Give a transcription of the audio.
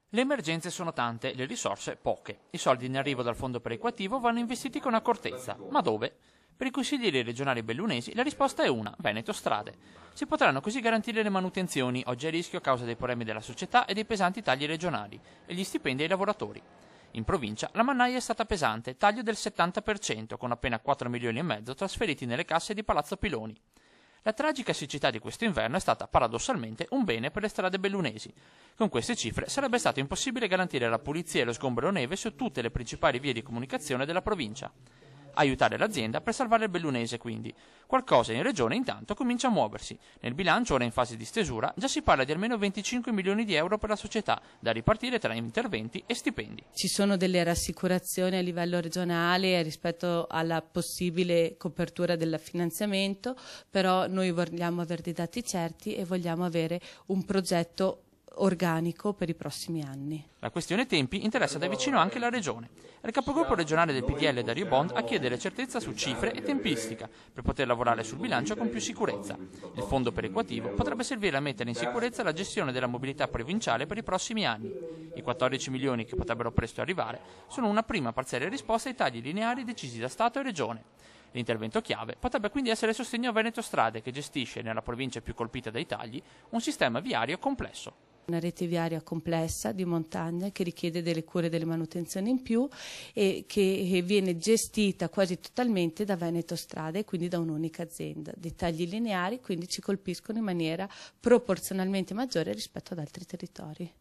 Le emergenze sono tante, le risorse poche. I soldi in arrivo dal fondo perequativo vanno investiti con accortezza. Ma dove? Per i consiglieri regionali bellunesi la risposta è una: Veneto Strade. Si potranno così garantire le manutenzioni, oggi a rischio a causa dei problemi della società e dei pesanti tagli regionali, e gli stipendi ai lavoratori. In provincia la mannaia è stata pesante, taglio del 70%, con appena 4 milioni e mezzo trasferiti nelle casse di Palazzo Piloni. La tragica siccità di questo inverno è stata paradossalmente un bene per le strade bellunesi. Con queste cifre sarebbe stato impossibile garantire la pulizia e lo sgombero neve su tutte le principali vie di comunicazione della provincia. Aiutare l'azienda per salvare il bellunese, quindi. Qualcosa in regione intanto comincia a muoversi. Nel bilancio, ora in fase di stesura, già si parla di almeno 25 milioni di euro per la società, da ripartire tra interventi e stipendi. Ci sono delle rassicurazioni a livello regionale rispetto alla possibile copertura del finanziamento, però noi vogliamo avere dei dati certi e vogliamo avere un progetto organico per i prossimi anni. La questione tempi interessa da vicino anche la Regione. È il capogruppo regionale del PDL Dario Bond a chiedere certezza su cifre e tempistica per poter lavorare sul bilancio con più sicurezza. Il fondo perequativo potrebbe servire a mettere in sicurezza la gestione della mobilità provinciale per i prossimi anni. I 14 milioni che potrebbero presto arrivare sono una prima parziale risposta ai tagli lineari decisi da Stato e Regione. L'intervento chiave potrebbe quindi essere il sostegno a Veneto Strade, che gestisce, nella provincia più colpita dai tagli, un sistema viario complesso. Una rete viaria complessa di montagna che richiede delle cure e delle manutenzioni in più e che viene gestita quasi totalmente da Veneto Strade, quindi da un'unica azienda. Dei tagli lineari quindi ci colpiscono in maniera proporzionalmente maggiore rispetto ad altri territori.